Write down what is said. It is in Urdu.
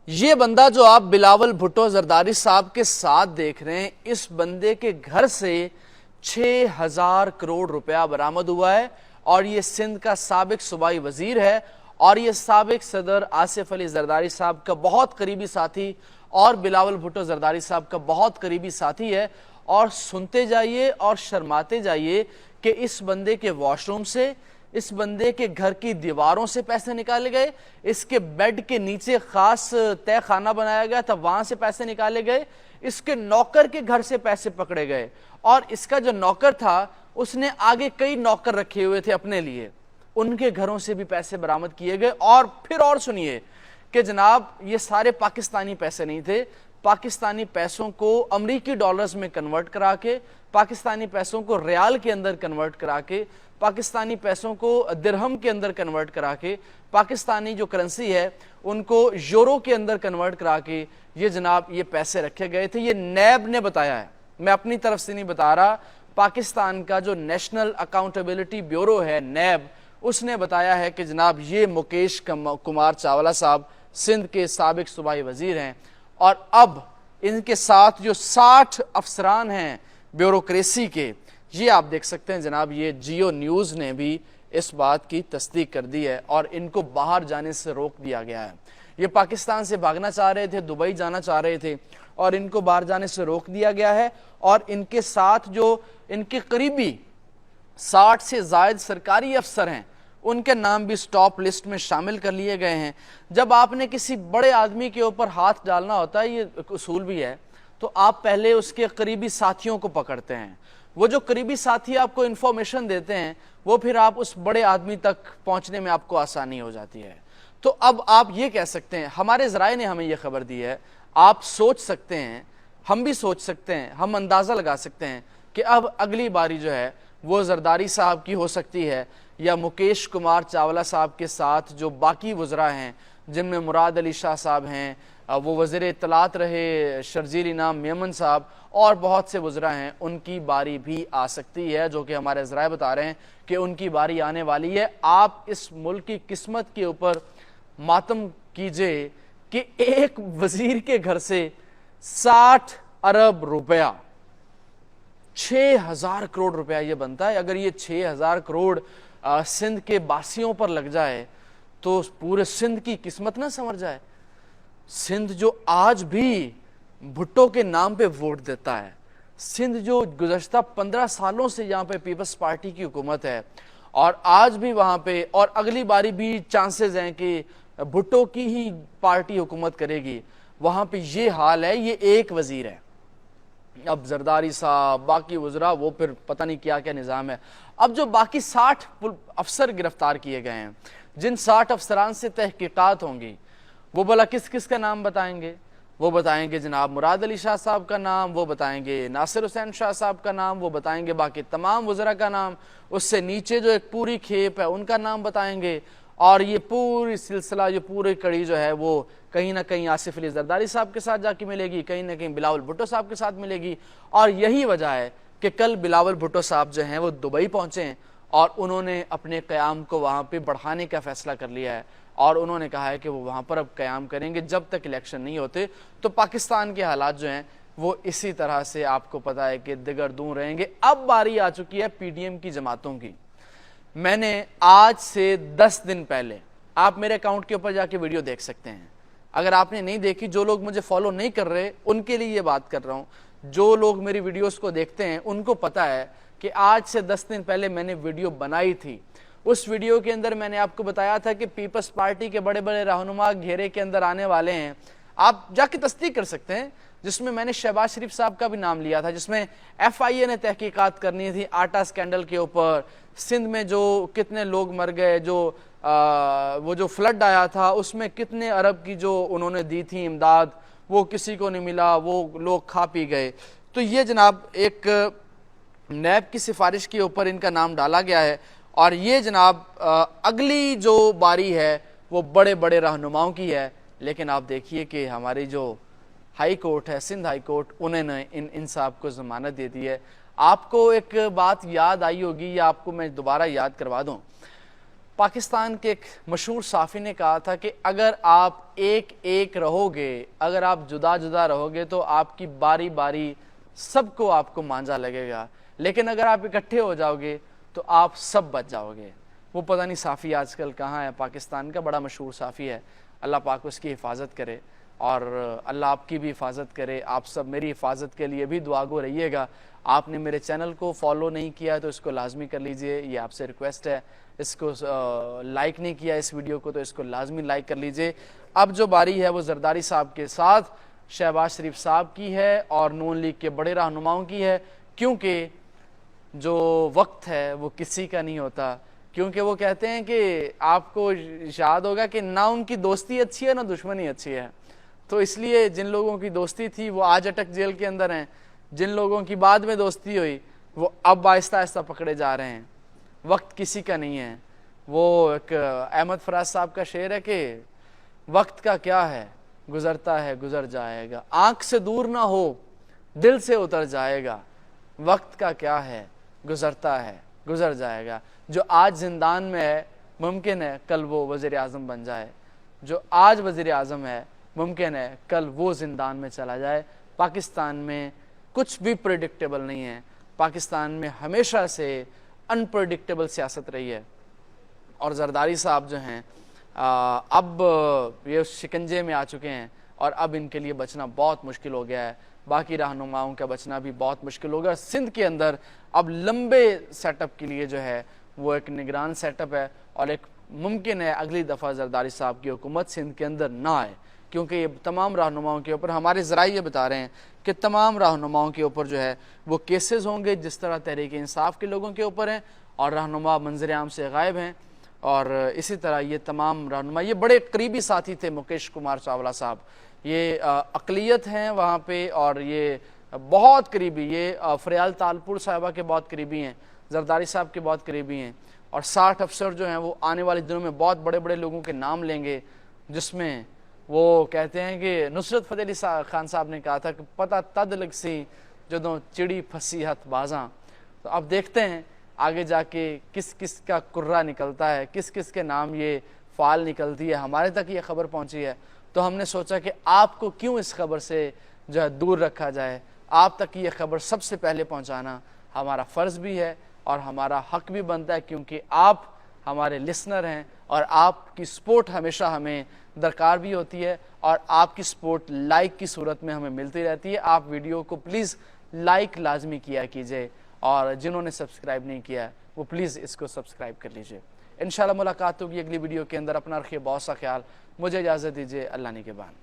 یہ بندہ جو آپ بلاول بھٹو زرداری صاحب کے ساتھ دیکھ رہے ہیں، اس بندے کے گھر سے 6,000 کروڑ روپیہ برآمد ہوا ہے، اور یہ سندھ کا سابق صوبائی وزیر ہے، اور یہ سابق صدر آصف علی زرداری صاحب کا بہت قریبی ساتھی اور بلاول بھٹو زرداری صاحب کا بہت قریبی ساتھی ہے۔ اور سنتے جائیے اور شرماتے جائیے کہ اس بندے کے واش روم سے، اس بندے کے گھر کی دیواروں سے پیسے نکالے گئے، اس کے بیڈ کے نیچے خاص تہ خانہ بنایا گیا تھا، وہاں سے پیسے نکالے گئے، اس کے نوکر کے گھر سے پیسے پکڑے گئے، اور اس کا جو نوکر تھا اس نے آگے کئی نوکر رکھے ہوئے تھے اپنے لیے، ان کے گھروں سے بھی پیسے برآمد کیے گئے۔ اور پھر اور سنیے کہ جناب یہ سارے پاکستانی پیسے نہیں تھے، پاکستانی پیسوں کو امریکی ڈالرز میں کنورٹ کرا کے، پاکستانی پیسوں کو ریال کے اندر کنورٹ کرا کے، پاکستانی پیسوں کو درہم کے اندر کنورٹ کرا کے، پاکستانی جو کرنسی ہے ان کو یورو کے اندر کنورٹ کرا کے یہ جناب یہ پیسے رکھے گئے تھے۔ یہ نیب نے بتایا ہے، میں اپنی طرف سے نہیں بتا رہا، پاکستان کا جو نیشنل اکاؤنٹیبلٹی بیورو ہے نیب، اس نے بتایا ہے کہ جناب یہ مکیش کمار چاولہ صاحب سندھ کے سابق صوبائی وزیر ہیں، اور اب ان کے ساتھ جو 60 افسران ہیں بیوروکریسی کے، یہ آپ دیکھ سکتے ہیں جناب، یہ جیو نیوز نے بھی اس بات کی تصدیق کر دی ہے، اور ان کو باہر جانے سے روک دیا گیا ہے۔ یہ پاکستان سے بھاگنا چاہ رہے تھے، دبئی جانا چاہ رہے تھے، اور ان کو باہر جانے سے روک دیا گیا ہے، اور ان کے ساتھ جو ان کے قریبی 60 سے زائد سرکاری افسر ہیں ان کے نام بھی سٹاپ لسٹ میں شامل کر لیے گئے ہیں۔ جب آپ نے کسی بڑے آدمی کے اوپر ہاتھ ڈالنا ہوتا ہے، یہ اصول بھی ہے، تو آپ پہلے اس کے قریبی ساتھیوں کو پکڑتے ہیں، وہ جو قریبی ساتھی آپ کو انفارمیشن دیتے ہیں وہ پھر آپ اس بڑے آدمی تک پہنچنے میں آپ کو آسانی ہو جاتی ہے۔ تو اب آپ یہ کہہ سکتے ہیں، ہمارے ذرائع نے ہمیں یہ خبر دی ہے، آپ سوچ سکتے ہیں، ہم بھی سوچ سکتے ہیں، ہم اندازہ لگا سکتے ہیں کہ اب اگلی باری جو ہے وہ زرداری صاحب کی ہو سکتی ہے، یا مکیش کمار چاولہ صاحب کے ساتھ جو باقی وزراء ہیں، جن میں مراد علی شاہ صاحب ہیں، وہ وزیر اطلاعات رہے شرجیل انعام میمن صاحب، اور بہت سے وزراء ہیں، ان کی باری بھی آ سکتی ہے، جو کہ ہمارے ذرائع بتا رہے ہیں کہ ان کی باری آنے والی ہے۔ آپ اس ملک کی قسمت کے اوپر ماتم کیجئے کہ ایک وزیر کے گھر سے 60 ارب روپیہ، 6,000 کروڑ روپیہ یہ بنتا ہے۔ اگر یہ 6,000 کروڑ سندھ کے باسیوں پر لگ جائے تو پورے سندھ کی قسمت نہ سنور جائے۔ سندھ جو آج بھی بھٹو کے نام پہ ووٹ دیتا ہے، سندھ جو گزشتہ 15 سالوں سے یہاں پہ پیپلز پارٹی کی حکومت ہے، اور آج بھی وہاں پہ، اور اگلی باری بھی چانسز ہیں کہ بھٹو کی ہی پارٹی حکومت کرے گی، وہاں پہ یہ حال ہے، یہ ایک وزیر ہے۔ اب زرداری صاحب، باقی وزراء، وہ پھر پتہ نہیں کیا کیا نظام ہے۔ اب جو باقی 60 افسر گرفتار کیے گئے ہیں، جن 60 افسران سے تحقیقات ہوں گی، وہ بھلا کس کس کا نام بتائیں گے؟ وہ بتائیں گے جناب مراد علی شاہ صاحب کا نام، وہ بتائیں گے ناصر حسین شاہ صاحب کا نام، وہ بتائیں گے باقی تمام وزراء کا نام، اس سے نیچے جو ایک پوری کھیپ ہے ان کا نام بتائیں گے، اور یہ پوری سلسلہ، یہ پوری کڑی جو ہے وہ کہیں نہ کہیں آصف علی زرداری صاحب کے ساتھ جا کے ملے گی، کہیں نہ کہیں بلاول بھٹو صاحب کے ساتھ ملے گی۔ اور یہی وجہ ہے کہ کل بلاول بھٹو صاحب جو ہیں وہ دبئی پہنچے ہیں، اور انہوں نے اپنے قیام کو وہاں پہ بڑھانے کا فیصلہ کر لیا ہے، اور انہوں نے کہا ہے کہ وہ وہاں پر اب قیام کریں گے جب تک الیکشن نہیں ہوتے۔ تو پاکستان کے حالات جو ہیں وہ اسی طرح سے آپ کو پتا ہے کہ دگردوں رہیں گے۔ اب باری آ چکی ہے پی ڈی ایم کی جماعتوں کی۔ میں نے آج سے 10 دن پہلے، آپ میرے اکاؤنٹ کے اوپر جا کے ویڈیو دیکھ سکتے ہیں، اگر آپ نے نہیں دیکھی، جو لوگ مجھے فالو نہیں کر رہے ان کے لیے یہ بات کر رہا ہوں، جو لوگ میری ویڈیوز کو دیکھتے ہیں ان کو پتا ہے کہ آج سے 10 دن پہلے میں نے ویڈیو بنائی تھی۔ اس ویڈیو کے اندر میں نے آپ کو بتایا تھا کہ پیپلز پارٹی کے بڑے بڑے رہنما گھیرے کے اندر آنے والے ہیں، آپ جا کے تصدیق کر سکتے ہیں، جس میں میں نے شہباز شریف صاحب کا بھی نام لیا تھا، جس میں ایف آئی اے نے تحقیقات کرنی تھی آٹا سکینڈل کے اوپر، سندھ میں جو کتنے لوگ مر گئے، جو وہ جو فلڈ آیا تھا اس میں کتنے ارب کی جو انہوں نے دی تھی امداد، وہ کسی کو نہیں ملا، وہ لوگ کھا پی گئے۔ تو یہ جناب ایک نیب کی سفارش کے اوپر ان کا نام ڈالا گیا ہے، اور یہ جناب اگلی جو باری ہے وہ بڑے بڑے رہنماؤں کی ہے۔ لیکن آپ دیکھیے کہ ہماری جو ہائی کورٹ ہے، سندھ ہائی کورٹ، انہوں نے ان صاحب کو ضمانت دے دی ہے۔ آپ کو ایک بات یاد آئی ہوگی، یا آپ کو میں دوبارہ یاد کروا دوں، پاکستان کے ایک مشہور صحافی نے کہا تھا کہ اگر آپ ایک ایک رہو گے، اگر آپ جدا جدا رہو گے تو آپ کی باری باری سب کو آپ کو مانجا لگے گا، لیکن اگر آپ اکٹھے ہو جاؤ گے تو آپ سب بچ جاؤ گے۔ وہ پتہ نہیں صحافی آج کل کہاں ہے، پاکستان کا بڑا مشہور صحافی ہے، اللہ پاک اس کی حفاظت کرے اور اللہ آپ کی بھی حفاظت کرے۔ آپ سب میری حفاظت کے لیے بھی دعا گو رہیے گا۔ آپ نے میرے چینل کو فالو نہیں کیا تو اس کو لازمی کر لیجئے، یہ آپ سے ریکویسٹ ہے۔ اس کو لائک نہیں کیا اس ویڈیو کو تو اس کو لازمی لائک کر لیجئے۔ اب جو باری ہے وہ زرداری صاحب کے ساتھ شہباز شریف صاحب کی ہے اور نون لیگ کے بڑے رہنماؤں کی ہے، کیونکہ جو وقت ہے وہ کسی کا نہیں ہوتا، کیونکہ وہ کہتے ہیں کہ آپ کو یاد ہوگا کہ نہ ان کی دوستی اچھی ہے نہ دشمنی اچھی ہے، تو اس لیے جن لوگوں کی دوستی تھی وہ آج اٹک جیل کے اندر ہیں، جن لوگوں کی بعد میں دوستی ہوئی وہ اب آہستہ آہستہ پکڑے جا رہے ہیں۔ وقت کسی کا نہیں ہے۔ وہ ایک احمد فراز صاحب کا شعر ہے کہ وقت کا کیا ہے، گزرتا ہے گزر جائے گا، آنکھ سے دور نہ ہو دل سے اتر جائے گا، وقت کا کیا ہے گزرتا ہے گزر جائے گا۔ جو آج زندان میں ہے ممکن ہے کل وہ وزیر اعظم بن جائے، جو آج وزیر اعظم ہے ممکن ہے کل وہ زندان میں چلا جائے۔ پاکستان میں کچھ بھی پریڈکٹیبل نہیں ہے، پاکستان میں ہمیشہ سے انپریڈکٹیبل سیاست رہی ہے، اور زرداری صاحب جو ہیں اب یہ شکنجے میں آ چکے ہیں اور اب ان کے لیے بچنا بہت مشکل ہو گیا ہے، باقی رہنماؤں کا بچنا بھی بہت مشکل ہوگا۔ سندھ کے اندر اب لمبے سیٹ اپ کے لیے جو ہے وہ ایک نگران سیٹ اپ ہے، اور ایک ممکن ہے اگلی دفعہ زرداری صاحب کی حکومت سندھ کے اندر نہ آئے، کیونکہ یہ تمام رہنماؤں کے اوپر ہمارے ذرائع یہ بتا رہے ہیں کہ تمام رہنماؤں کے اوپر جو ہے وہ کیسز ہوں گے، جس طرح تحریک انصاف کے لوگوں کے اوپر ہیں اور رہنما منظر عام سے غائب ہیں، اور اسی طرح یہ تمام رہنما یہ بڑے قریبی ساتھی تھے مکیش کمار چاولہ صاحب، یہ اقلیت ہیں وہاں پہ اور یہ بہت قریبی، یہ فریال تالپور صاحبہ کے بہت قریبی ہیں، زرداری صاحب کے بہت قریبی ہیں، اور 60 افسر جو ہیں وہ آنے والے دنوں میں بہت بڑے بڑے لوگوں کے نام لیں گے، جس میں وہ کہتے ہیں کہ نصرت فتح علی خان صاحب نے کہا تھا کہ پتہ تد لگ سی جدوں چڑی پھسی ہتھ بازاں۔ تو اب دیکھتے ہیں آگے جا کے کس کس کا کرہ نکلتا ہے، کس کس کے نام یہ فعال نکلتی ہے۔ ہمارے تک یہ خبر پہنچی ہے تو ہم نے سوچا کہ آپ کو کیوں اس خبر سے جو ہے دور رکھا جائے، آپ تک یہ خبر سب سے پہلے پہنچانا ہمارا فرض بھی ہے اور ہمارا حق بھی بنتا ہے، کیونکہ آپ ہمارے لسنر ہیں اور آپ کی سپورٹ ہمیشہ ہمیں درکار بھی ہوتی ہے، اور آپ کی سپورٹ لائک کی صورت میں ہمیں ملتی رہتی ہے۔ آپ ویڈیو کو پلیز لائک لازمی کیا کیجئے، اور جنہوں نے سبسکرائب نہیں کیا وہ پلیز اس کو سبسکرائب کر لیجئے۔ انشاءاللہ ملاقات ہوگی اگلی ویڈیو کے اندر۔ اپنا رکھیے بہت سا خیال، مجھے اجازت دیجئے، اللہ نگہبان۔